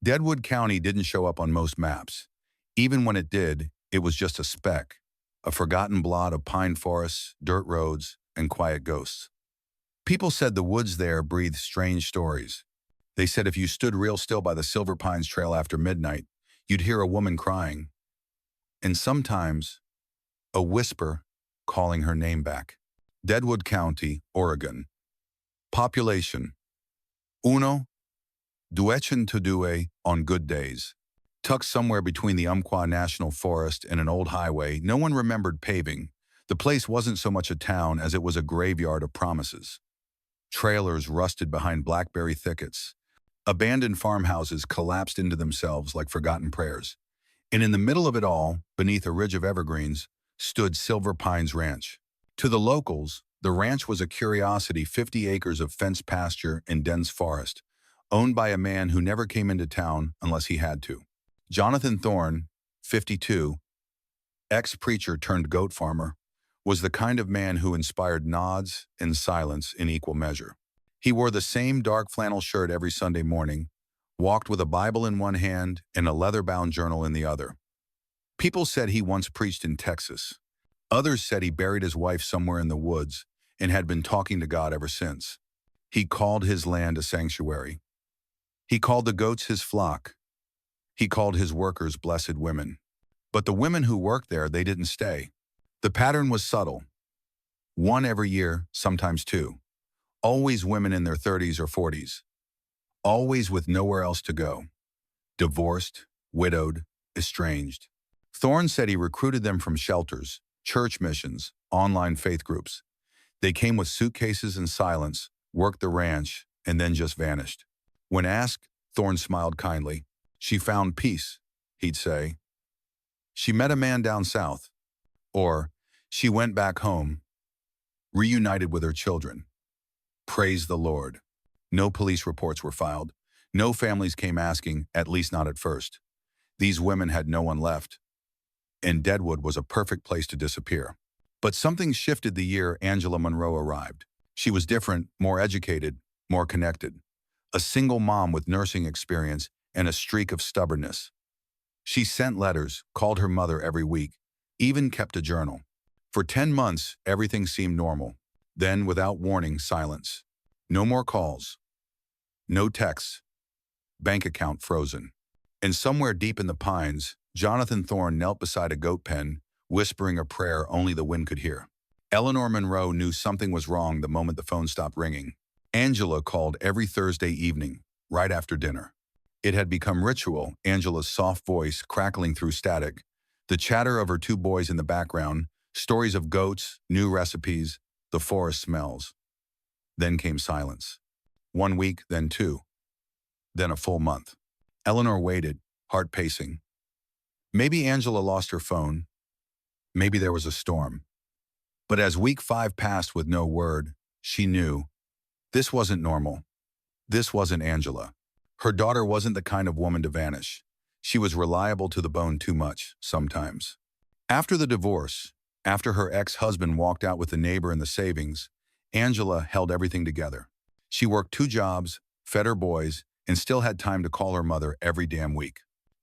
Deadwood County didn't show up on most maps. Even when it did, it was just a speck, a forgotten blot of pine forests, dirt roads, and quiet ghosts. People said the woods there breathed strange stories. They said if you stood real still by the Silver Pines Trail after midnight, you'd hear a woman crying, and sometimes a whisper calling her name back. Deadwood County, Oregon. Population: 1,202 on good days. Tucked somewhere between the Umpqua National Forest and an old highway, no one remembered paving. The place wasn't so much a town as it was a graveyard of promises. Trailers rusted behind blackberry thickets. Abandoned farmhouses collapsed into themselves like forgotten prayers. And in the middle of it all, beneath a ridge of evergreens, stood Silver Pines Ranch. To the locals, the ranch was a curiosity: 50 acres of fenced pasture and dense forest, owned by a man who never came into town unless he had to. Jonathan Thorne, 52, ex-preacher turned goat farmer, was the kind of man who inspired nods and silence in equal measure. He wore the same dark flannel shirt every Sunday morning, walked with a Bible in one hand and a leather-bound journal in the other. People said he once preached in Texas. Others said he buried his wife somewhere in the woods and had been talking to God ever since. He called his land a sanctuary. He called the goats his flock. He called his workers blessed women. But the women who worked there, they didn't stay. The pattern was subtle. One every year, sometimes two. Always women in their 30s or 40s. Always with nowhere else to go. Divorced, widowed, estranged. Thorne said he recruited them from shelters, church missions, online faith groups. They came with suitcases and silence, worked the ranch, and then just vanished. When asked, Thorne smiled kindly. She found peace, he'd say. She met a man down south. Or, she went back home, reunited with her children. Praise the Lord. No police reports were filed. No families came asking, at least not at first. These women had no one left. And Deadwood was a perfect place to disappear. But something shifted the year Eleanor Monroe arrived. She was different, more educated, more connected. A single mom with nursing experience and a streak of stubbornness. She sent letters, called her mother every week, even kept a journal. For 10 months, everything seemed normal. Then, without warning, silence. No more calls. No texts. Bank account frozen. And somewhere deep in the pines, Jonathan Thorne knelt beside a goat pen, whispering a prayer only the wind could hear. Eleanor Monroe knew something was wrong the moment the phone stopped ringing. Angela called every Thursday evening, right after dinner. It had become ritual, Angela's soft voice crackling through static, the chatter of her two boys in the background, stories of goats, new recipes, the forest smells. Then came silence. 1 week, then 2. Then a full month. Eleanor waited, heart pacing. Maybe Angela lost her phone. Maybe there was a storm. But as week 5 passed with no word, she knew. This wasn't normal. This wasn't Angela. Her daughter wasn't the kind of woman to vanish. She was reliable to the bone too much, sometimes. After the divorce, after her ex-husband walked out with the neighbor and the savings, Angela held everything together. She worked 2 jobs, fed her boys, and still had time to call her mother every damn week.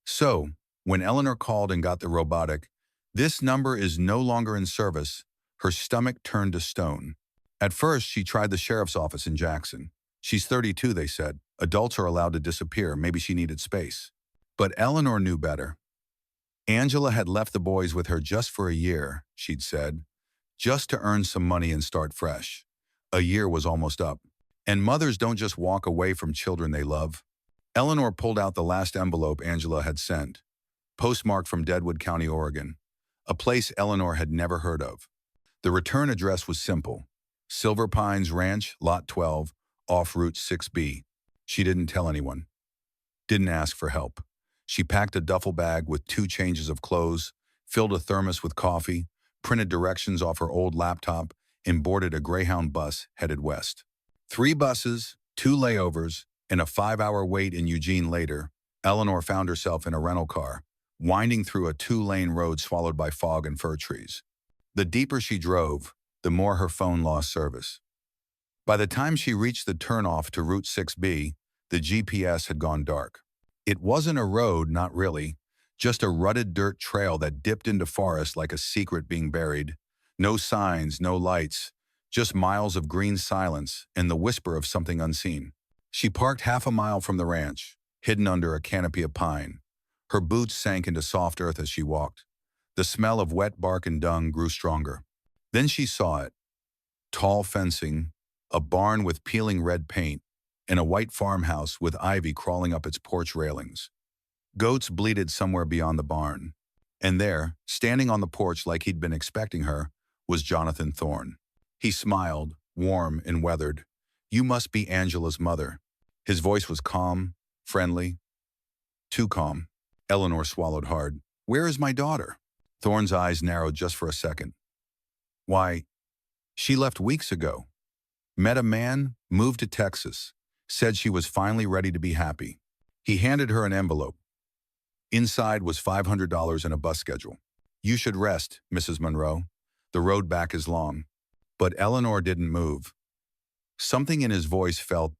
So, when Eleanor called and got the robotic, "This number is no longer in service," her stomach turned to stone. At first, she tried the sheriff's office in Jackson. She's 32, they said. Adults are allowed to disappear. Maybe she needed space. But Eleanor knew better. Angela had left the boys with her just for a year, she'd said, just to earn some money and start fresh. A year was almost up. And mothers don't just walk away from children they love. Eleanor pulled out the last envelope Angela had sent, postmarked from Deadwood County, Oregon, a place Eleanor had never heard of. The return address was simple: Silver Pines Ranch, Lot 12, off Route 6B. She didn't tell anyone. Didn't ask for help. She packed a duffel bag with 2 changes of clothes, filled a thermos with coffee, printed directions off her old laptop, and boarded a Greyhound bus headed west. 3 buses, 2 layovers, and a 5-hour wait in Eugene later, Eleanor found herself in a rental car, winding through a 2-lane road swallowed by fog and fir trees. The deeper she drove, the more her phone lost service. By the time she reached the turnoff to Route 6B, the GPS had gone dark. It wasn't a road, not really, just a rutted dirt trail that dipped into forest like a secret being buried. No signs, no lights, just miles of green silence and the whisper of something unseen. She parked half a mile from the ranch, hidden under a canopy of pine. Her boots sank into soft earth as she walked. The smell of wet bark and dung grew stronger. Then she saw it. Tall fencing, a barn with peeling red paint, and a white farmhouse with ivy crawling up its porch railings. Goats bleated somewhere beyond the barn. And there, standing on the porch like he'd been expecting her, was Jonathan Thorne. He smiled, warm and weathered. "You must be Angela's mother." His voice was calm, friendly, too calm. Eleanor swallowed hard. "Where is my daughter?" Thorne's eyes narrowed just for a second. "Why, she left weeks ago. Met a man, moved to Texas, said she was finally ready to be happy." He handed her an envelope. Inside was $500 and a bus schedule. "You should rest, Mrs. Monroe. The road back is long." But Eleanor didn't move. Something in his voice felt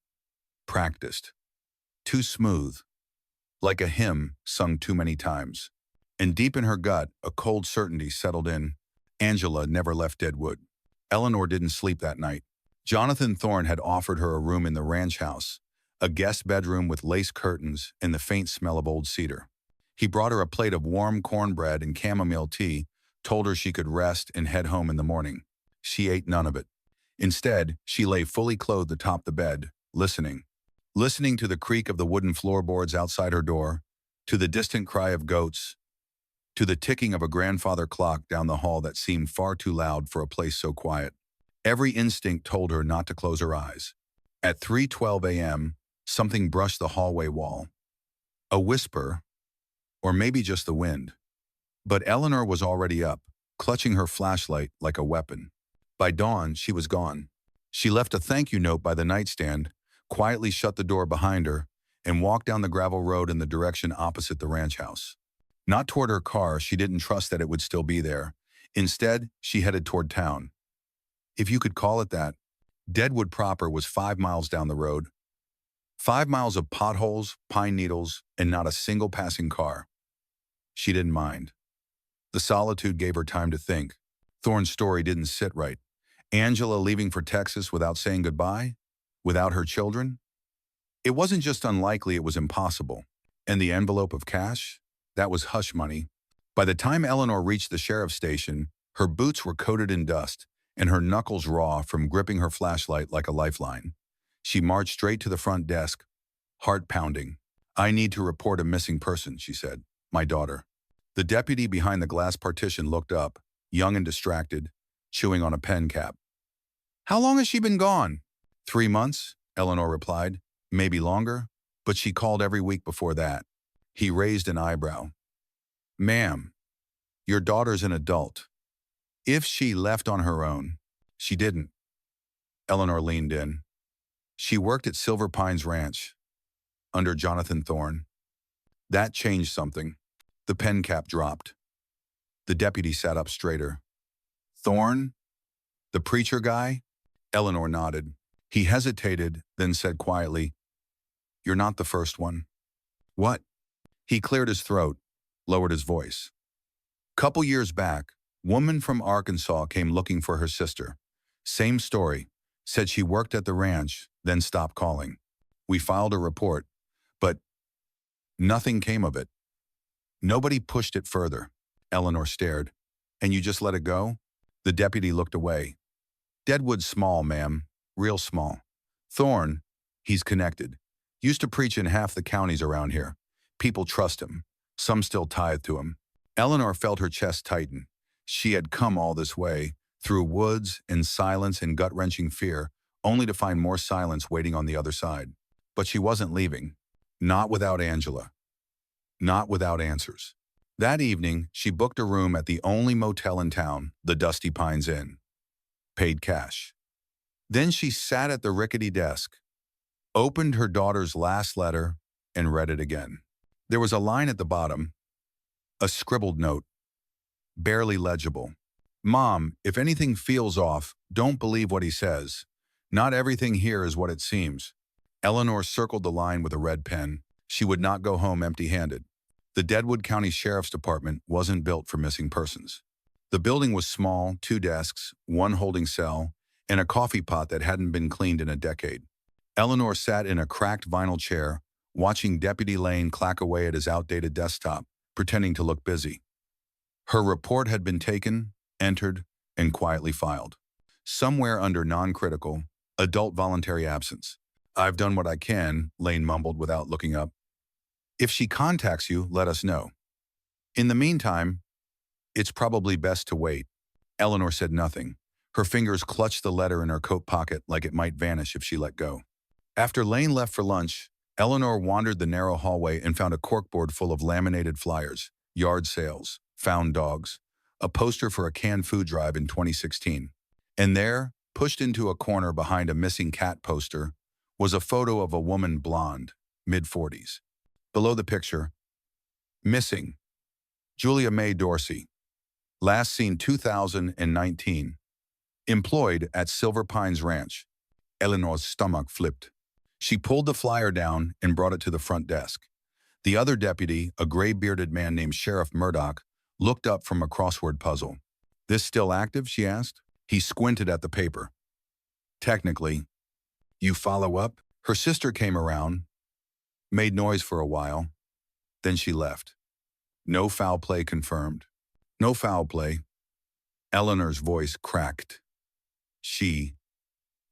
practiced, too smooth, like a hymn sung too many times. And deep in her gut, a cold certainty settled in. Angela never left Deadwood. Eleanor didn't sleep that night. Jonathan Thorne had offered her a room in the ranch house, a guest bedroom with lace curtains and the faint smell of old cedar. He brought her a plate of warm cornbread and chamomile tea, told her she could rest and head home in the morning. She ate none of it. Instead, she lay fully clothed atop the bed, listening to the creak of the wooden floorboards outside her door, to the distant cry of goats, to the ticking of a grandfather clock down the hall that seemed far too loud for a place so quiet. Every instinct told her not to close her eyes. At 3:12 a.m., something brushed the hallway wall. A whisper, or maybe just the wind. But Eleanor was already up, clutching her flashlight like a weapon. By dawn, she was gone. She left a thank you note by the nightstand, quietly shut the door behind her, and walked down the gravel road in the direction opposite the ranch house. Not toward her car, she didn't trust that it would still be there. Instead, she headed toward town. If you could call it that. Deadwood proper was 5 miles down the road. 5 miles of potholes, pine needles, and not a single passing car. She didn't mind. The solitude gave her time to think. Thorne's story didn't sit right. Angela leaving for Texas without saying goodbye? Without her children? It wasn't just unlikely, it was impossible. And the envelope of cash? That was hush money. By the time Eleanor reached the sheriff's station, her boots were coated in dust, and her knuckles raw from gripping her flashlight like a lifeline. She marched straight to the front desk, heart pounding. "I need to report a missing person," she said. "My daughter." The deputy behind the glass partition looked up, young and distracted, chewing on a pen cap. "How long has she been gone?" 3 months, Eleanor replied. "Maybe longer, but she called every week before that." He raised an eyebrow. "Ma'am, your daughter's an adult. If she left on her own." "She didn't." Eleanor leaned in. "She worked at Silver Pines Ranch, under Jonathan Thorne. That changed something." The pen cap dropped. The deputy sat up straighter. "Thorne? The preacher guy?" Eleanor nodded. He hesitated, then said quietly, "You're not the first one." "What?" He cleared his throat, lowered his voice. "Couple years back, woman from Arkansas came looking for her sister. Same story. Said she worked at the ranch, then stopped calling. We filed a report, but nothing came of it. Nobody pushed it further." Eleanor stared. "And you just let it go?" The deputy looked away. "Deadwood's small, ma'am. Real small. Thorne, he's connected. Used to preach in half the counties around here. People trust him. Some still tithe to him." Eleanor felt her chest tighten. She had come all this way, through woods and silence and gut-wrenching fear, only to find more silence waiting on the other side. But she wasn't leaving. Not without Angela. Not without answers. That evening, she booked a room at the only motel in town, the Dusty Pines Inn. Paid cash. Then she sat at the rickety desk, opened her daughter's last letter, and read it again. There was a line at the bottom, a scribbled note, barely legible. "Mom, if anything feels off, don't believe what he says. Not everything here is what it seems." Eleanor circled the line with a red pen. She would not go home empty-handed. The Deadwood County Sheriff's Department wasn't built for missing persons. The building was small, 2 desks, 1 holding cell, and a coffee pot that hadn't been cleaned in a decade. Eleanor sat in a cracked vinyl chair, watching Deputy Lane clack away at his outdated desktop, pretending to look busy. Her report had been taken, entered, and quietly filed. Somewhere under non-critical, adult voluntary absence. "I've done what I can," Lane mumbled without looking up. "If she contacts you, let us know. In the meantime, it's probably best to wait." Eleanor said nothing. Her fingers clutched the letter in her coat pocket like it might vanish if she let go. After Lane left for lunch, Eleanor wandered the narrow hallway and found a corkboard full of laminated flyers, yard sales, found dogs, a poster for a canned food drive in 2016. And there, pushed into a corner behind a missing cat poster, was a photo of a woman blonde, mid-40s. Below the picture, "Missing, Julia Mae Dorsey. Last seen 2019. Employed at Silver Pines Ranch." Eleanor's stomach flipped. She pulled the flyer down and brought it to the front desk. The other deputy, a gray-bearded man named Sheriff Murdoch, looked up from a crossword puzzle. "This still active?" she asked. He squinted at the paper. "Technically." "You follow up?" Her sister came around, made noise for a while, then she left. "No foul play confirmed." "No foul play." Eleanor's voice cracked. "She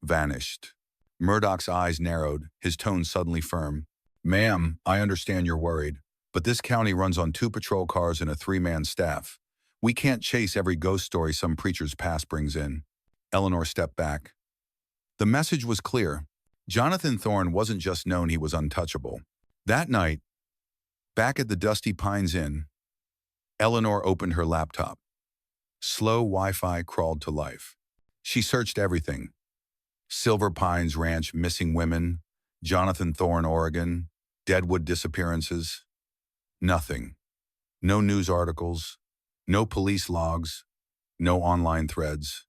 vanished." Murdoch's eyes narrowed, his tone suddenly firm. "Ma'am, I understand you're worried, but this county runs on 2 patrol cars and a 3-man staff. We can't chase every ghost story some preacher's past brings in." Eleanor stepped back. The message was clear. Jonathan Thorne wasn't just known he was untouchable. That night, back at the Dusty Pines Inn, Eleanor opened her laptop. Slow Wi-Fi crawled to life. She searched everything. Silver Pines Ranch missing women, Jonathan Thorne, Oregon, Deadwood disappearances. Nothing. No news articles, no police logs, no online threads.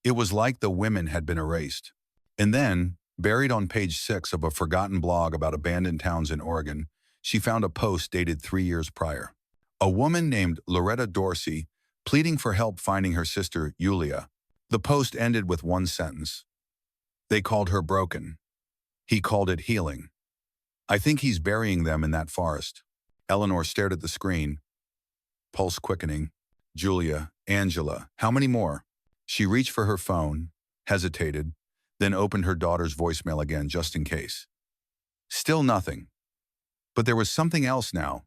It was like the women had been erased. And then, buried on page 6 of a forgotten blog about abandoned towns in Oregon, she found a post dated 3 years prior. A woman named Loretta Dorsey pleading for help finding her sister, Julia. The post ended with one sentence. "They called her broken. He called it healing. I think he's burying them in that forest." Eleanor stared at the screen, pulse quickening. "Julia, Angela, how many more?" She reached for her phone, hesitated, then opened her daughter's voicemail again just in case. Still nothing. But there was something else now.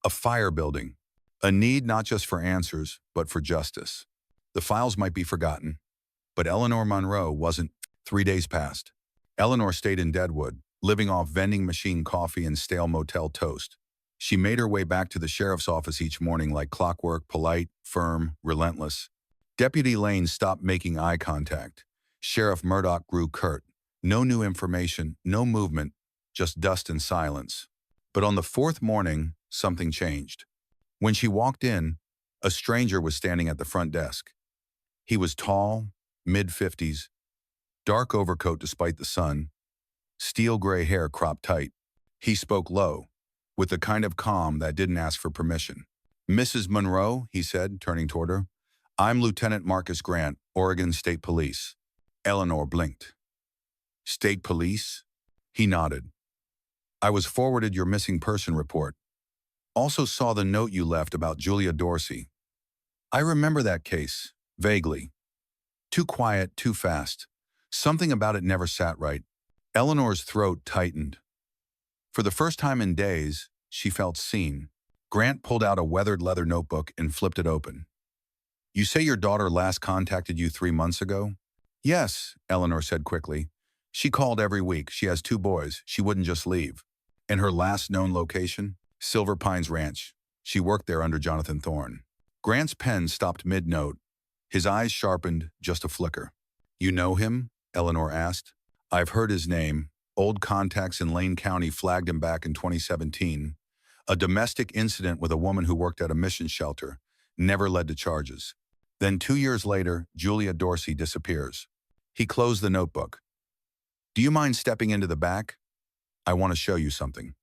A fire building. A need not just for answers, but for justice. The files might be forgotten, but Eleanor Monroe wasn't. 3 days passed. Eleanor stayed in Deadwood, living off vending machine coffee and stale motel toast. She made her way back to the sheriff's office each morning like clockwork, polite, firm, relentless. Deputy Lane stopped making eye contact. Sheriff Murdoch grew curt. No new information, no movement, just dust and silence. But on the 4th morning, something changed. When she walked in, a stranger was standing at the front desk. He was tall, mid-50s, dark overcoat despite the sun, steel gray hair cropped tight. He spoke low, with the kind of calm that didn't ask for permission. "Mrs. Monroe," he said, turning toward her, "I'm Lieutenant Marcus Grant, Oregon State Police." Eleanor blinked. "State Police?" He nodded. "I was forwarded your missing person report. Also saw the note you left about Julia Dorsey. I remember that case, vaguely. Too quiet, too fast. Something about it never sat right." Eleanor's throat tightened. For the first time in days, she felt seen. Grant pulled out a weathered leather notebook and flipped it open. "You say your daughter last contacted you 3 months ago?" "Yes," Eleanor said quickly. "She called every week. She has 2 boys. She wouldn't just leave." "And her last known location?" "Silver Pines Ranch. She worked there under Jonathan Thorne." Grant's pen stopped mid-note. His eyes sharpened, just a flicker. "You know him?" Eleanor asked. "I've heard his name. Old contacts in Lane County flagged him back in 2017. A domestic incident with a woman who worked at a mission shelter. Never led to charges. Then 2 years later, Julia Dorsey disappears." He closed the notebook. "Do you mind stepping into the back? I want to show you something."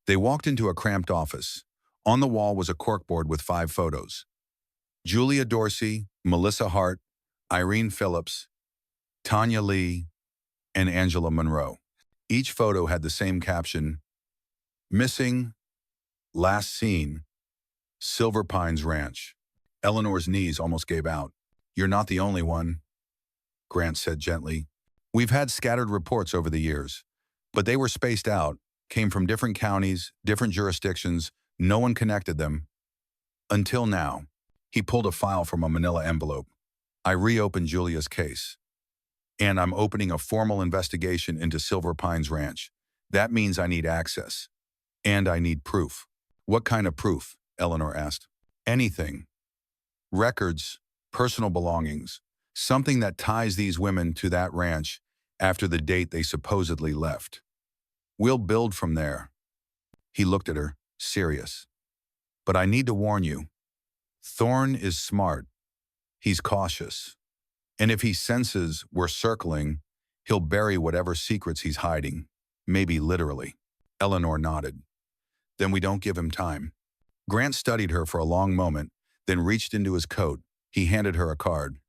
They walked into a cramped office. On the wall was a corkboard with 5 photos. Julia Dorsey, Melissa Hart, Irene Phillips, Tanya Lee, and Angela Monroe. Each photo had the same caption, "Missing, last seen, Silver Pines Ranch." Eleanor's knees almost gave out. "You're not the only one," Grant said gently. "We've had scattered reports over the years, but they were spaced out, came from different counties, different jurisdictions. No one connected them. Until now." He pulled a file from a manila envelope. "I reopened Julia's case, and I'm opening a formal investigation into Silver Pines Ranch. That means I need access, and I need proof." "What kind of proof?" Eleanor asked. "Anything. Records, personal belongings, something that ties these women to that ranch after the date they supposedly left. We'll build from there." He looked at her, serious. "But I need to warn you. Thorne is smart. He's cautious. And if he senses we're circling, he'll bury whatever secrets he's hiding. Maybe literally." Eleanor nodded. "Then we don't give him time." Grant studied her for a long moment, then reached into his coat. He handed her a card.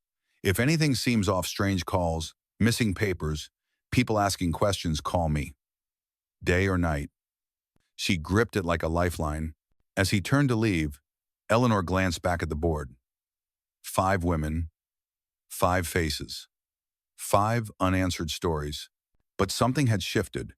"If anything seems off, strange calls, missing papers, people asking questions, call me. Day or night." She gripped it like a lifeline. As he turned to leave, Eleanor glanced back at the board. 5 women, 5 faces, 5 unanswered stories. But something had shifted.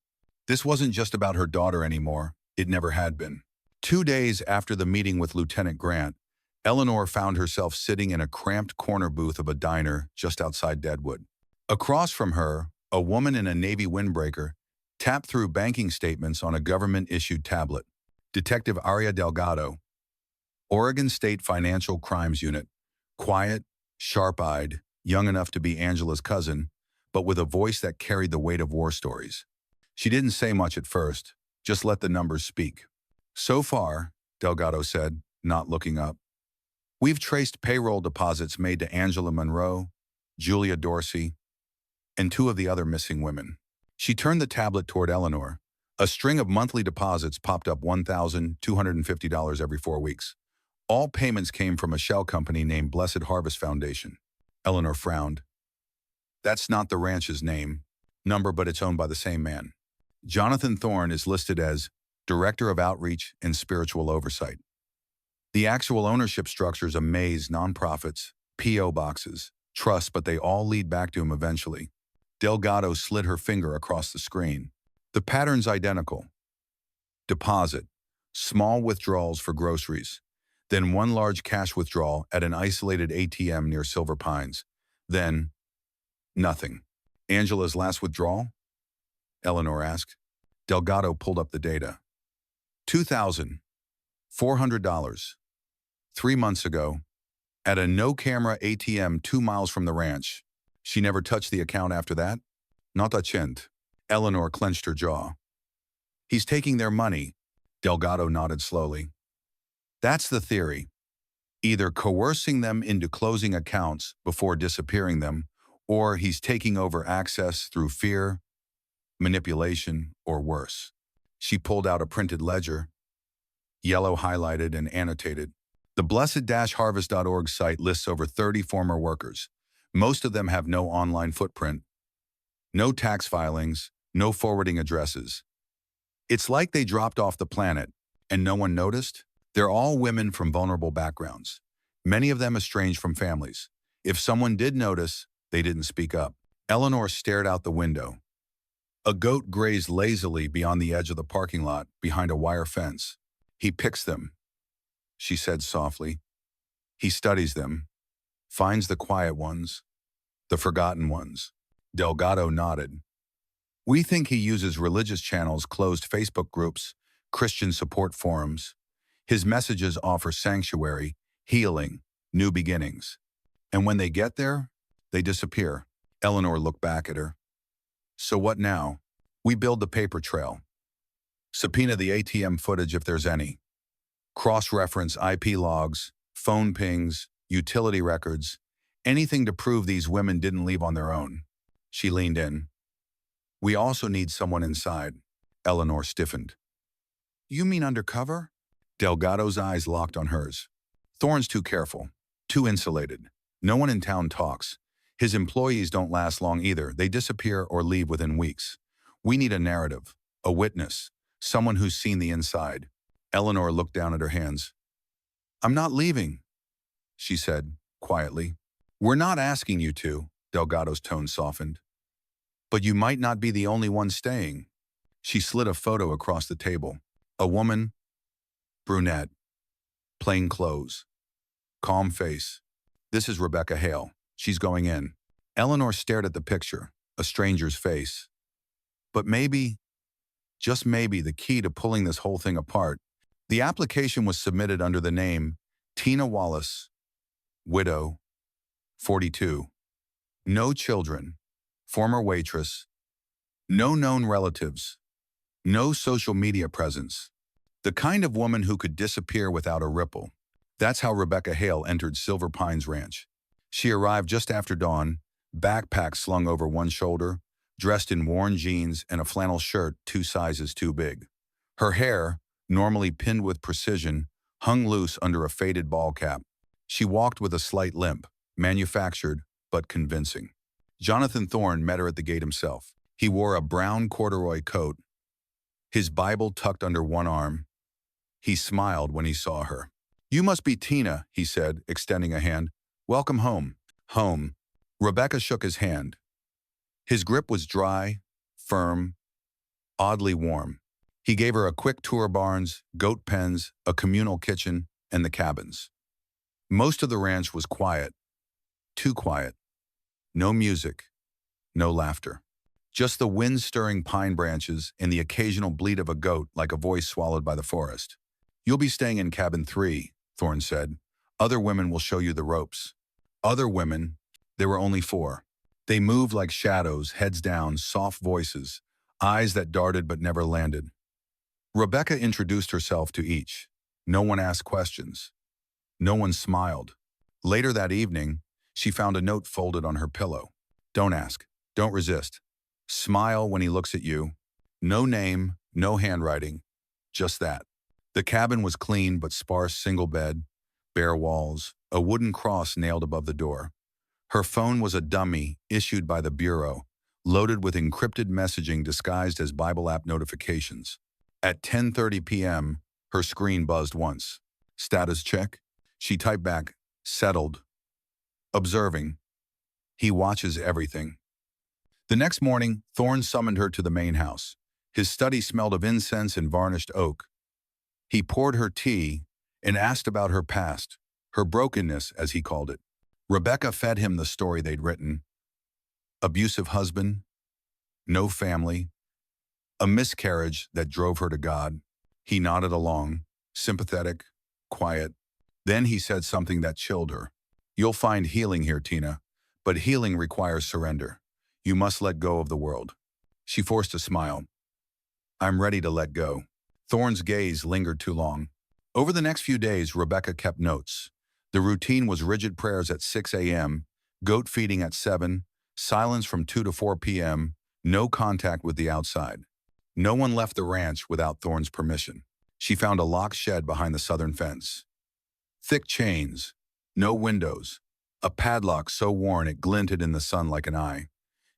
This wasn't just about her daughter anymore. It never had been. 2 days after the meeting with Lieutenant Grant, Eleanor found herself sitting in a cramped corner booth of a diner just outside Deadwood. Across from her, a woman in a Navy windbreaker tapped through banking statements on a government-issued tablet. Detective Aria Delgado, Oregon State Financial Crimes Unit. Quiet, sharp-eyed, young enough to be Angela's cousin, but with a voice that carried the weight of war stories. She didn't say much at first, just let the numbers speak. "So far," Delgado said, not looking up, "we've traced payroll deposits made to Angela Monroe, Julia Dorsey, and 2 of the other missing women." She turned the tablet toward Eleanor. A string of monthly deposits popped up, $1,250 every 4 weeks. All payments came from a shell company named Blessed Harvest Foundation. Eleanor frowned. "That's not the ranch's number, but it's owned by the same man. Jonathan Thorne is listed as Director of Outreach and Spiritual Oversight. The actual ownership structure's a maze, nonprofits, P.O. boxes, trusts, but they all lead back to him eventually." Delgado slid her finger across the screen. "The pattern's identical. Deposit, small withdrawals for groceries, then 1 large cash withdrawal at an isolated ATM near Silver Pines. Then, nothing." "Angela's last withdrawal?" Eleanor asked. Delgado pulled up the data. $2,400. 3 months ago, at a no-camera ATM 2 miles from the ranch. She never touched the account after that? "Not a cent." Eleanor clenched her jaw. "He's taking their money." Delgado nodded slowly. "That's the theory. Either coercing them into closing accounts before disappearing them, or he's taking over access through fear, manipulation, or worse." She pulled out a printed ledger, yellow highlighted and annotated. The blessed-harvest.org site lists over 30 former workers. Most of them have no online footprint, no tax filings, no forwarding addresses. It's like they dropped off the planet, and no one noticed. They're all women from vulnerable backgrounds, many of them estranged from families. If someone did notice, they didn't speak up. Eleanor stared out the window. A goat grazed lazily beyond the edge of the parking lot behind a wire fence. "He picks them," she said softly. "He studies them, finds the quiet ones, the forgotten ones." Delgado nodded. "We think he uses religious channels, closed Facebook groups, Christian support forums. His messages offer sanctuary, healing, new beginnings. And when they get there, they disappear." Eleanor looked back at her. "So what now?" "We build the paper trail. Subpoena the ATM footage if there's any. Cross-reference IP logs, phone pings, utility records, anything to prove these women didn't leave on their own." She leaned in. "We also need someone inside." Eleanor stiffened. You mean undercover? Delgado's eyes locked on hers. Thorne's too careful, too insulated. No one in town talks. His employees don't last long either. They disappear or leave within weeks. We need a narrative, a witness, someone who's seen the inside. Eleanor looked down at her hands. I'm not leaving, she said, quietly. We're not asking you to, Delgado's tone softened. But you might not be the only one staying. She slid a photo across the table. A woman, brunette, plain clothes, calm face. This is Rebecca Hale. She's going in. Eleanor stared at the picture, a stranger's face. But maybe, just maybe, the key to pulling this whole thing apart. The application was submitted under the name Tina Wallace, widow, 42. No children, former waitress, no known relatives, no social media presence. The kind of woman who could disappear without a ripple. That's how Rebecca Hale entered Silver Pines Ranch. She arrived just after dawn, backpack slung over one shoulder, dressed in worn jeans and a flannel shirt 2 sizes too big. Her hair, normally pinned with precision, hung loose under a faded ball cap. She walked with a slight limp, manufactured but convincing. Jonathan Thorne met her at the gate himself. He wore a brown corduroy coat, his Bible tucked under one arm. He smiled when he saw her. You must be Tina, he said, extending a hand. Welcome home. Home. Rebecca shook his hand. His grip was dry, firm, oddly warm. He gave her a quick tour of barns, goat pens, a communal kitchen, and the cabins. Most of the ranch was quiet. Too quiet. No music. No laughter. Just the wind-stirring pine branches and the occasional bleat of a goat like a voice swallowed by the forest. You'll be staying in cabin 3, Thorne said. Other women will show you the ropes. Other women, there were only 4. They moved like shadows, heads down, soft voices, eyes that darted but never landed. Rebecca introduced herself to each. No one asked questions. No one smiled. Later that evening, she found a note folded on her pillow. Don't ask. Don't resist. Smile when he looks at you. No name, no handwriting. Just that. The cabin was clean but sparse, single bed, bare walls, a wooden cross nailed above the door. Her phone was a dummy issued by the Bureau, loaded with encrypted messaging disguised as Bible app notifications. At 10:30 p.m., her screen buzzed once. Status check? She typed back, settled. Observing. He watches everything. The next morning, Thorne summoned her to the main house. His study smelled of incense and varnished oak. He poured her tea and asked about her past, her brokenness, as he called it. Rebecca fed him the story they'd written. Abusive husband, no family, a miscarriage that drove her to God. He nodded along, sympathetic, quiet. Then he said something that chilled her. You'll find healing here, Tina, but healing requires surrender. You must let go of the world. She forced a smile. I'm ready to let go. Thorne's gaze lingered too long. Over the next few days, Rebecca kept notes. The routine was rigid prayers at 6 a.m., goat feeding at 7, silence from 2 to 4 p.m., no contact with the outside. No one left the ranch without Thorne's permission. She found a locked shed behind the southern fence. Thick chains, no windows, a padlock so worn it glinted in the sun like an eye.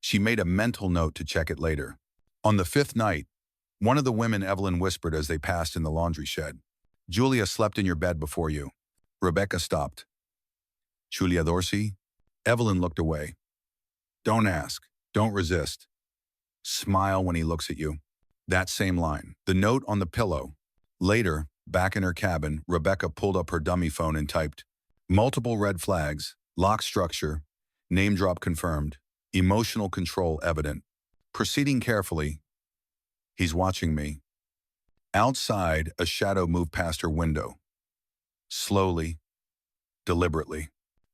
She made a mental note to check it later. On the 5th night, one of the women Evelyn whispered as they passed in the laundry shed. Julia slept in your bed before you. Rebecca stopped. Julia Dorsey? Evelyn looked away. Don't ask. Don't resist. Smile when he looks at you. That same line. The note on the pillow. Later, back in her cabin, Rebecca pulled up her dummy phone and typed, multiple red flags, lock structure, name drop confirmed, emotional control evident. Proceeding carefully. He's watching me. Outside, a shadow moved past her window. Slowly, deliberately.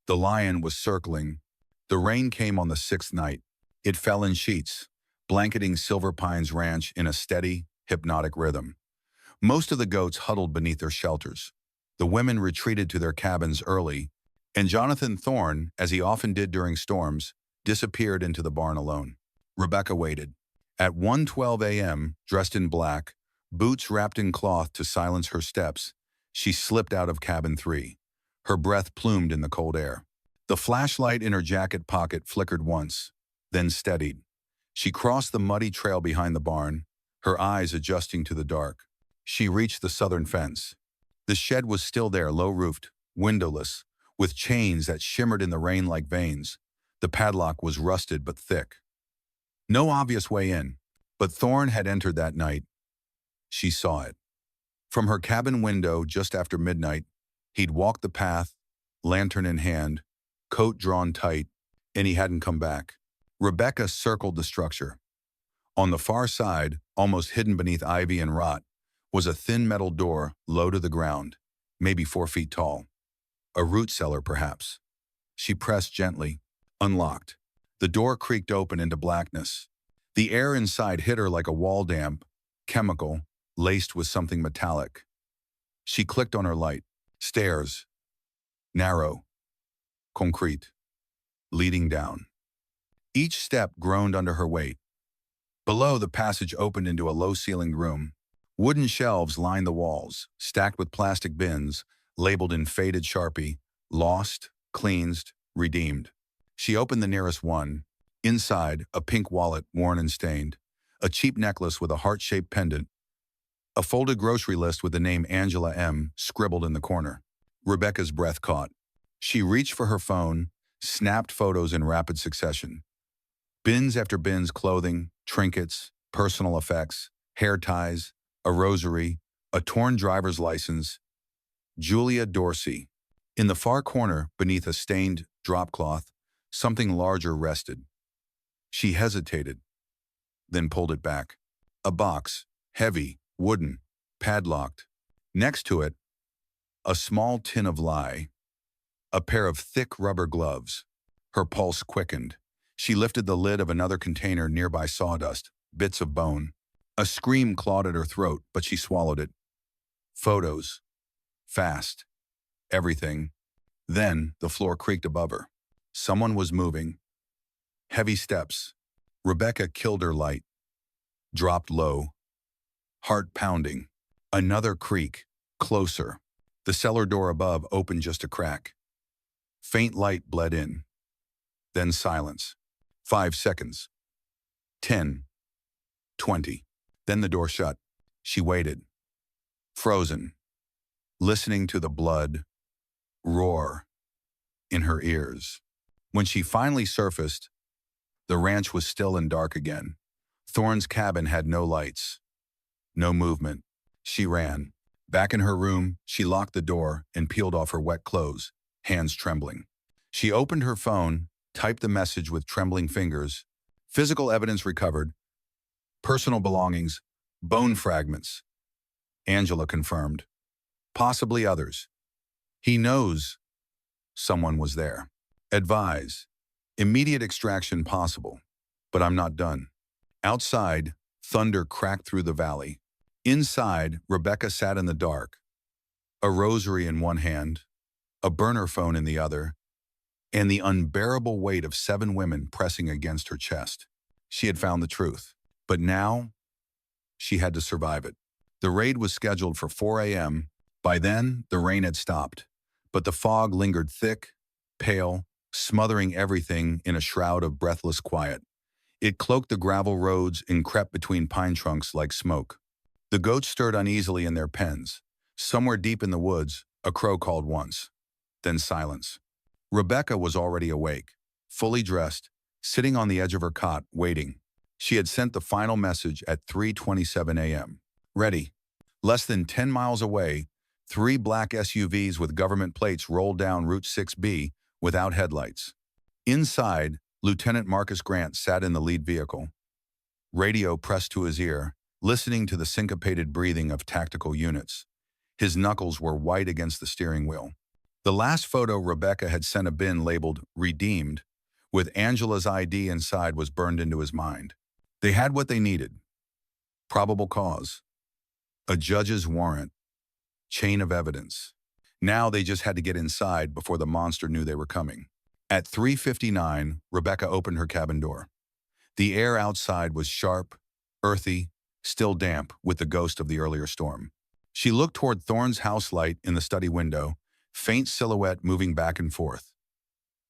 The lion was circling. The rain came on the 6th night. It fell in sheets, blanketing Silver Pines Ranch in a steady, hypnotic rhythm. Most of the goats huddled beneath their shelters. The women retreated to their cabins early, and Jonathan Thorne, as he often did during storms, disappeared into the barn alone. Rebecca waited. At 1:12 a.m., dressed in black, Boots wrapped in cloth to silence her steps, she slipped out of cabin 3. Her breath plumed in the cold air. The flashlight in her jacket pocket flickered once, then steadied. She crossed the muddy trail behind the barn, her eyes adjusting to the dark. She reached the southern fence. The shed was still there, low-roofed, windowless, with chains that shimmered in the rain like veins. The padlock was rusted but thick. No obvious way in, but Thorne had entered that night. She saw it. From her cabin window just after midnight, he'd walked the path, lantern in hand, coat drawn tight, and he hadn't come back. Rebecca circled the structure. On the far side, almost hidden beneath ivy and rot, was a thin metal door low to the ground, maybe 4 feet tall. A root cellar, perhaps. She pressed gently, unlocked. The door creaked open into blackness. The air inside hit her like a wall damp, chemical, laced with something metallic. She clicked on her light. Stairs. Narrow. Concrete. Leading down. Each step groaned under her weight. Below, the passage opened into a low-ceilinged room. Wooden shelves lined the walls, stacked with plastic bins, labeled in faded Sharpie, lost, cleansed, redeemed. She opened the nearest one. Inside, a pink wallet, worn and stained, a cheap necklace with a heart-shaped pendant, a folded grocery list with the name Angela M. scribbled in the corner. Rebecca's breath caught. She reached for her phone, snapped photos in rapid succession. Bins after bins, clothing, trinkets, personal effects, hair ties, a rosary, a torn driver's license. Julia Dorsey. In the far corner, beneath a stained drop cloth, something larger rested. She hesitated, then pulled it back. A box, heavy, wooden, padlocked. Next to it, a small tin of lye, a pair of thick rubber gloves. Her pulse quickened. She lifted the lid of another container, nearby sawdust, bits of bone. A scream clawed at her throat, but she swallowed it. Photos. Fast. Everything. Then the floor creaked above her. Someone was moving. Heavy steps. Rebecca killed her light. Dropped low. Heart pounding. Another creak. Closer. The cellar door above opened just a crack. Faint light bled in. Then silence. 5 seconds. 10. 20. Then the door shut. She waited. Frozen. Listening to the blood roar in her ears. When she finally surfaced, the ranch was still and dark again. Thorne's cabin had no lights. No movement. She ran. Back in her room, she locked the door and peeled off her wet clothes, hands trembling. She opened her phone, typed the message with trembling fingers. Physical evidence recovered. Personal belongings. Bone fragments. Angela confirmed. Possibly others. He knows someone was there. Advise. Immediate extraction possible. But I'm not done. Outside, thunder cracked through the valley. Inside, Rebecca sat in the dark, a rosary in one hand, a burner phone in the other, and the unbearable weight of 7 women pressing against her chest. She had found the truth. But now, she had to survive it. The raid was scheduled for 4 a.m. By then, the rain had stopped, but the fog lingered thick, pale, smothering everything in a shroud of breathless quiet. It cloaked the gravel roads and crept between pine trunks like smoke. The goats stirred uneasily in their pens. Somewhere deep in the woods, a crow called once. Then silence. Rebecca was already awake, fully dressed, sitting on the edge of her cot, waiting. She had sent the final message at 3:27 a.m. Ready. Less than 10 miles away, 3 black SUVs with government plates rolled down Route 6B without headlights. Inside, Lieutenant Marcus Grant sat in the lead vehicle. Radio pressed to his ear, listening to the syncopated breathing of tactical units. His knuckles were white against the steering wheel. The last photo Rebecca had sent a bin labeled "Redeemed," with Angela's ID inside, was burned into his mind. They had what they needed. Probable cause. A judge's warrant. Chain of evidence. Now they just had to get inside before the monster knew they were coming. At 3:59, Rebecca opened her cabin door. The air outside was sharp, earthy, still damp with the ghost of the earlier storm. She looked toward Thorne's house light in the study window, faint silhouette moving back and forth.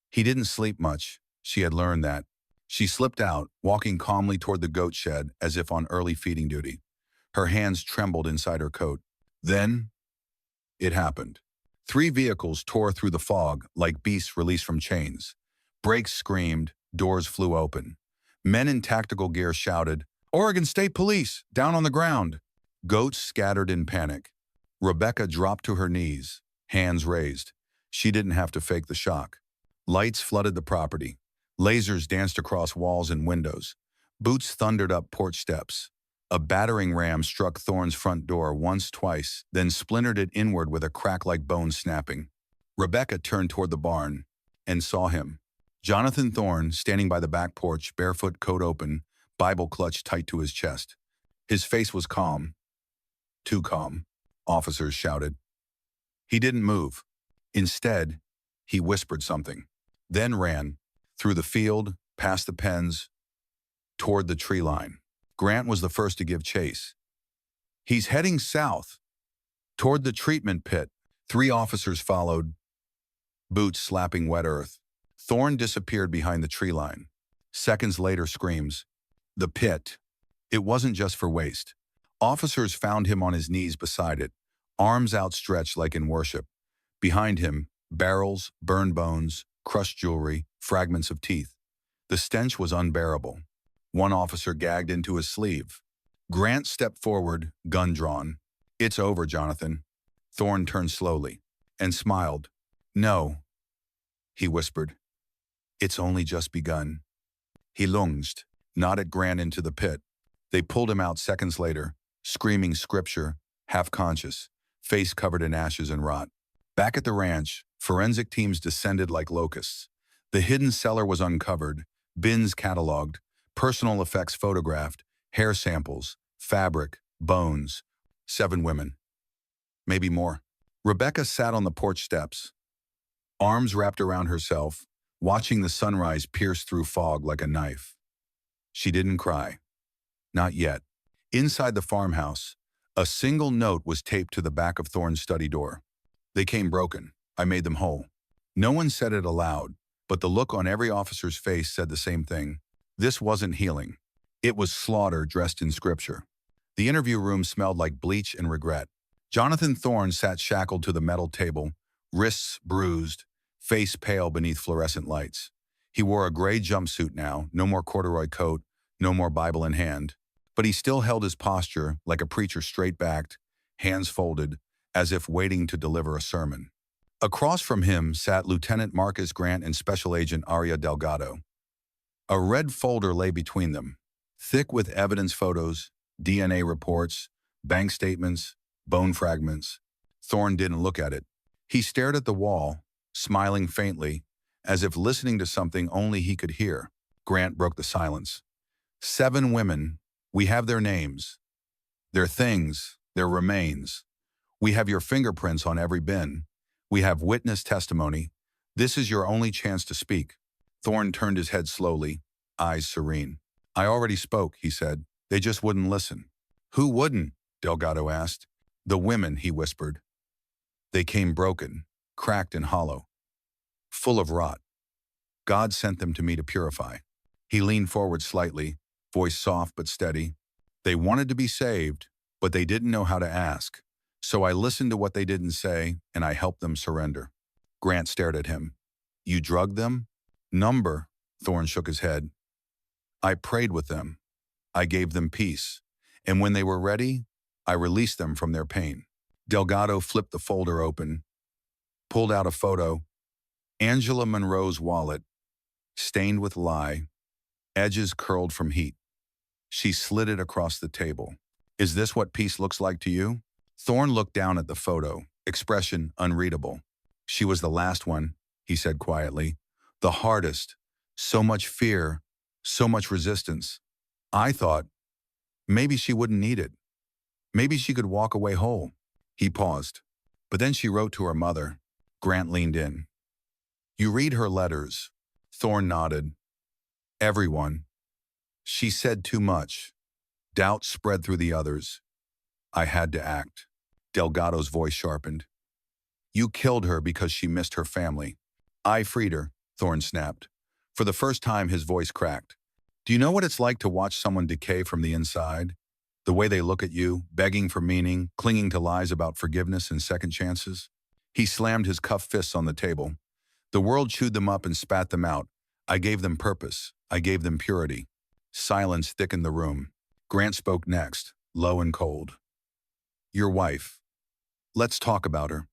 He didn't sleep much. She had learned that. She slipped out, walking calmly toward the goat shed as if on early feeding duty. Her hands trembled inside her coat. Then, it happened. 3 vehicles tore through the fog like beasts released from chains. Brakes screamed, doors flew open. Men in tactical gear shouted, "Oregon State Police, down on the ground!" Goats scattered in panic. Rebecca dropped to her knees, hands raised. She didn't have to fake the shock. Lights flooded the property. Lasers danced across walls and windows. Boots thundered up porch steps. A battering ram struck Thorne's front door once, twice, then splintered it inward with a crack like bone snapping. Rebecca turned toward the barn and saw him. Jonathan Thorne, standing by the back porch, barefoot, coat open, Bible clutched tight to his chest. His face was calm. Too calm, officers shouted. He didn't move. Instead, he whispered something, then ran, through the field, past the pens, toward the tree line. Grant was the first to give chase. "He's heading south, toward the treatment pit." 3 officers followed, boots slapping wet earth. Thorne disappeared behind the tree line. Seconds later, screams. The pit. It wasn't just for waste. Officers found him on his knees beside it, arms outstretched like in worship. Behind him, barrels, burned bones, crushed jewelry, fragments of teeth. The stench was unbearable. One officer gagged into his sleeve. Grant stepped forward, gun drawn. "It's over, Jonathan." Thorne turned slowly and smiled. "No," he whispered. "It's only just begun." He lunged, nodded Grant into the pit. They pulled him out seconds later, screaming scripture, half-conscious, face covered in ashes and rot. Back at the ranch, forensic teams descended like locusts. The hidden cellar was uncovered, bins cataloged, personal effects photographed, hair samples, fabric, bones. 7 women. Maybe more. Rebecca sat on the porch steps, arms wrapped around herself, watching the sunrise pierce through fog like a knife. She didn't cry. Not yet. Inside the farmhouse, a single note was taped to the back of Thorne's study door. "They came broken. I made them whole." No one said it aloud, but the look on every officer's face said the same thing. This wasn't healing. It was slaughter dressed in scripture. The interview room smelled like bleach and regret. Jonathan Thorne sat shackled to the metal table, wrists bruised, face pale beneath fluorescent lights. He wore a gray jumpsuit now, no more corduroy coat, no more Bible in hand. But he still held his posture like a preacher, straight-backed, hands folded, as if waiting to deliver a sermon. Across from him sat Lieutenant Marcus Grant and Special Agent Aria Delgado. A red folder lay between them, thick with evidence photos, DNA reports, bank statements, bone fragments. Thorne didn't look at it. He stared at the wall, smiling faintly, as if listening to something only he could hear. Grant broke the silence. 7 women. We have their names, their things, their remains. We have your fingerprints on every bin. We have witness testimony. This is your only chance to speak." Thorne turned his head slowly, eyes serene. "I already spoke," he said. "They just wouldn't listen." "Who wouldn't?" Delgado asked. "The women," he whispered. "They came broken, cracked and hollow, full of rot. God sent them to me to purify." He leaned forward slightly, voice soft but steady. "They wanted to be saved, but they didn't know how to ask. So I listened to what they didn't say, and I helped them surrender." Grant stared at him. "You drugged them?" "Number," Thorne shook his head. "I prayed with them. I gave them peace. And when they were ready, I released them from their pain." Delgado flipped the folder open, pulled out a photo. Angela Monroe's wallet, stained with lye, edges curled from heat. She slid it across the table. "Is this what peace looks like to you?" Thorne looked down at the photo, expression unreadable. "She was the last one," he said quietly. "The hardest. So much fear, so much resistance. I thought, maybe she wouldn't need it. Maybe she could walk away whole." He paused. "But then she wrote to her mother." Grant leaned in. "You read her letters." Thorne nodded. "Everyone. She said too much. Doubt spread through the others. I had to act. Delgado's voice sharpened. You killed her because she missed her family. I freed her, Thorne snapped. For the first time, his voice cracked. Do you know what it's like to watch someone decay from the inside? The way they look at you, begging for meaning, clinging to lies about forgiveness and second chances? He slammed his cuffed fists on the table. The world chewed them up and spat them out. I gave them purpose. I gave them purity. Silence thickened the room. Grant spoke next, low and cold. Your wife. Let's talk about her.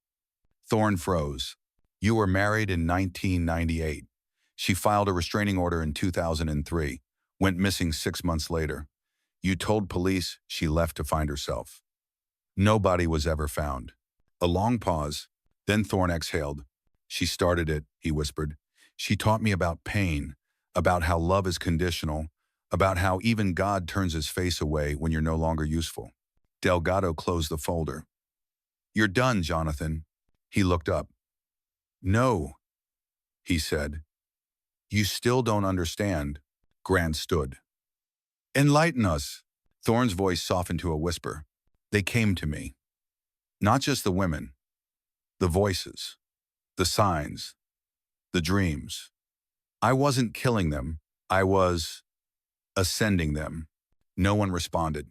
Thorne froze. You were married in 1998. She filed a restraining order in 2003, went missing 6 months later. You told police she left to find herself. Nobody was ever found. A long pause, then Thorne exhaled. She started it, he whispered. She taught me about pain, about how love is conditional, about how even God turns his face away when you're no longer useful. Delgado closed the folder. You're done, Jonathan. He looked up. No, he said. You still don't understand. Grant stood. Enlighten us. Thorne's voice softened to a whisper. They came to me. Not just the women. The voices. The signs. The dreams. I wasn't killing them. I was ascending them. No one responded,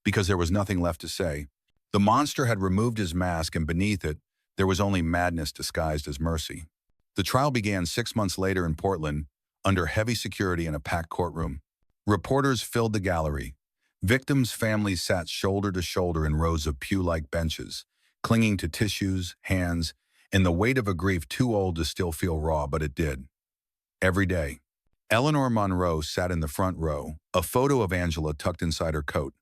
because there was nothing left to say. The monster had removed his mask, and beneath it, there was only madness disguised as mercy. The trial began 6 months later in Portland, under heavy security in a packed courtroom. Reporters filled the gallery. Victims' families sat shoulder to shoulder in rows of pew-like benches, clinging to tissues, hands, and the weight of a grief too old to still feel raw, but it did. Every day, Eleanor Monroe sat in the front row, a photo of Angela tucked inside her coat.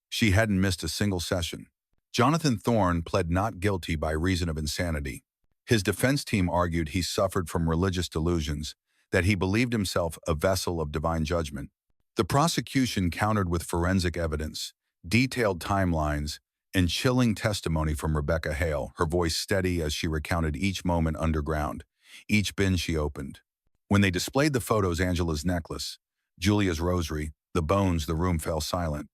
She hadn't missed a single session. Jonathan Thorne pled not guilty by reason of insanity. His defense team argued he suffered from religious delusions, that he believed himself a vessel of divine judgment. The prosecution countered with forensic evidence, detailed timelines, and chilling testimony from Rebecca Hale, her voice steady as she recounted each moment underground, each bin she opened. When they displayed the photos, Angela's necklace, Julia's rosary, the bones, the room fell silent.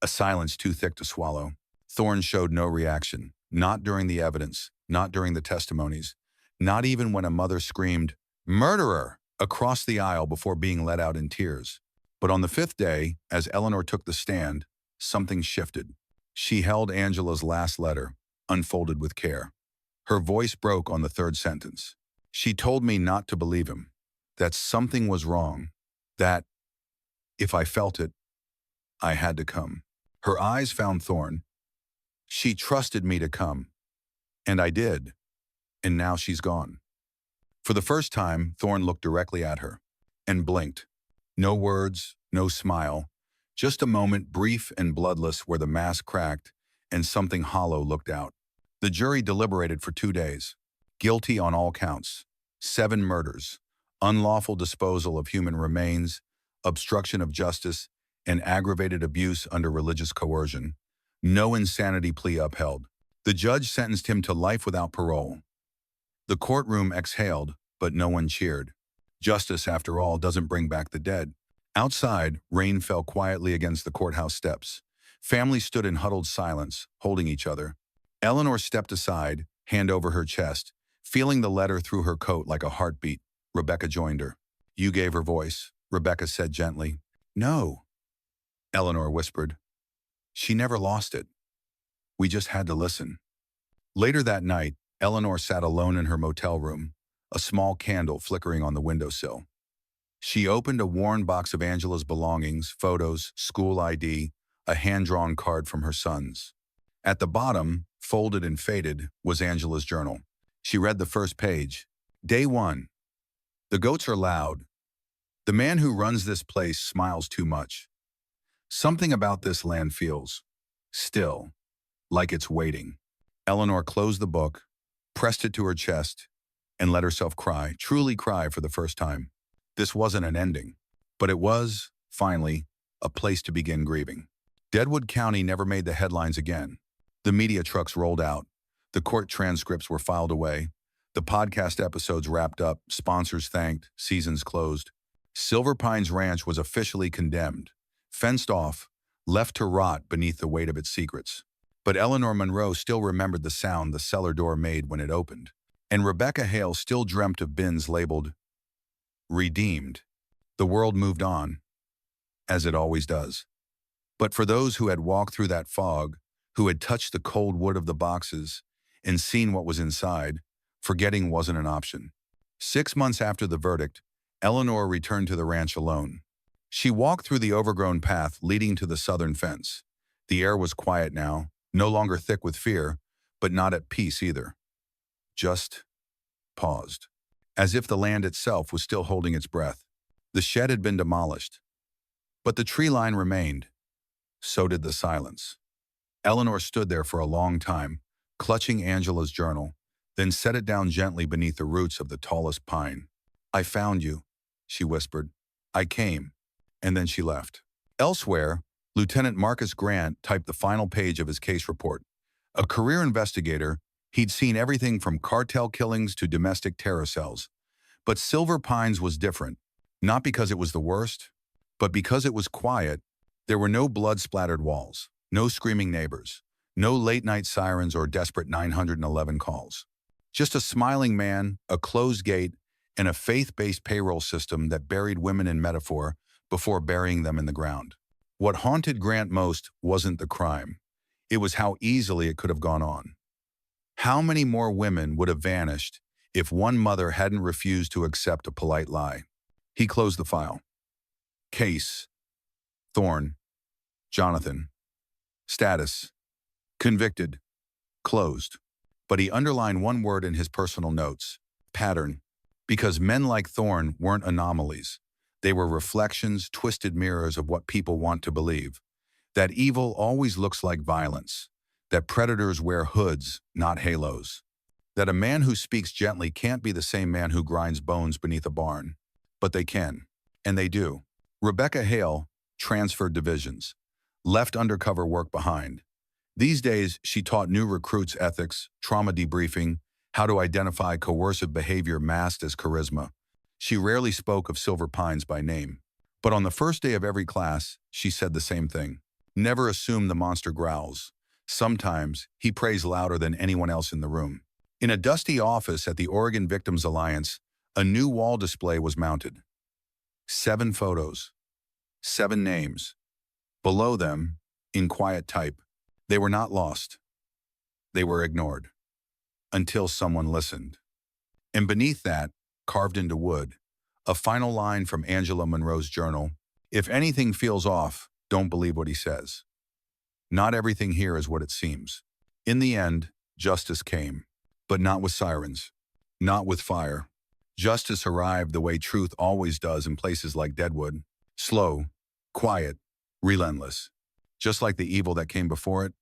A silence too thick to swallow. Thorne showed no reaction, not during the evidence, not during the testimonies, not even when a mother screamed, "Murderer!" across the aisle before being let out in tears. But on the 5th day, as Eleanor took the stand, something shifted. She held Angela's last letter, unfolded with care. Her voice broke on the 3rd sentence. She told me not to believe him, that something was wrong, that, if I felt it, I had to come. Her eyes found Thorne. She trusted me to come, and I did, and now she's gone. For the first time, Thorne looked directly at her and blinked. No words, no smile, just a moment brief and bloodless where the mask cracked and something hollow looked out. The jury deliberated for 2 days. Guilty on all counts. 7 murders, unlawful disposal of human remains, obstruction of justice, and aggravated abuse under religious coercion. No insanity plea upheld. The judge sentenced him to life without parole. The courtroom exhaled, but no one cheered. Justice, after all, doesn't bring back the dead. Outside, rain fell quietly against the courthouse steps. Families stood in huddled silence, holding each other. Eleanor stepped aside, hand over her chest, feeling the letter through her coat like a heartbeat. Rebecca joined her. You gave her voice, Rebecca said gently. No, Eleanor whispered. She never lost it. We just had to listen. Later that night, Eleanor sat alone in her motel room, a small candle flickering on the windowsill. She opened a worn box of Angela's belongings, photos, school ID, a hand-drawn card from her sons. At the bottom, folded and faded, was Angela's journal. She read the first page. Day 1. The goats are loud. The man who runs this place smiles too much. Something about this land feels still, like it's waiting. Eleanor closed the book, pressed it to her chest, and let herself cry, truly cry for the first time. This wasn't an ending, but it was, finally, a place to begin grieving. Deadwood County never made the headlines again. The media trucks rolled out. The court transcripts were filed away. The podcast episodes wrapped up, sponsors thanked, seasons closed. Silver Pines Ranch was officially condemned, fenced off, left to rot beneath the weight of its secrets. But Eleanor Monroe still remembered the sound the cellar door made when it opened. And Rebecca Hale still dreamt of bins labeled redeemed. The world moved on, as it always does. But for those who had walked through that fog, who had touched the cold wood of the boxes and seen what was inside, forgetting wasn't an option. 6 months after the verdict, Eleanor returned to the ranch alone. She walked through the overgrown path leading to the southern fence. The air was quiet now, no longer thick with fear, but not at peace either. Just paused, as if the land itself was still holding its breath. The shed had been demolished, but the tree line remained. So did the silence. Eleanor stood there for a long time, clutching Angela's journal, then set it down gently beneath the roots of the tallest pine. "I found you," she whispered. "I came." And then she left. Elsewhere, Lieutenant Marcus Grant typed the final page of his case report. A career investigator, he'd seen everything from cartel killings to domestic terror cells. But Silver Pines was different, not because it was the worst, but because it was quiet. There were no blood-splattered walls, no screaming neighbors, no late-night sirens or desperate 911 calls. Just a smiling man, a closed gate, and a faith-based payroll system that buried women in metaphor before burying them in the ground. What haunted Grant most wasn't the crime. It was how easily it could have gone on. How many more women would have vanished if one mother hadn't refused to accept a polite lie? He closed the file. Case: Thorne, Jonathan. Status: convicted. Closed. But he underlined one word in his personal notes: pattern. Because men like Thorne weren't anomalies. They were reflections, twisted mirrors of what people want to believe. That evil always looks like violence. That predators wear hoods, not halos. That a man who speaks gently can't be the same man who grinds bones beneath a barn. But they can. And they do. Rebecca Hale transferred divisions, left undercover work behind. These days, she taught new recruits ethics, trauma debriefing, how to identify coercive behavior masked as charisma. She rarely spoke of Silver Pines by name. But on the first day of every class, she said the same thing. Never assume the monster growls. Sometimes, he prays louder than anyone else in the room. In a dusty office at the Oregon Victims Alliance, a new wall display was mounted. 7 photos. 7 names. Below them, in quiet type, they were not lost. They were ignored. Until someone listened. And beneath that, carved into wood, a final line from Angela Monroe's journal: "If anything feels off, don't believe what he says. Not everything here is what it seems." In the end, justice came, but not with sirens, not with fire. Justice arrived the way truth always does in places like Deadwood: slow, quiet, relentless. Just like the evil that came before it,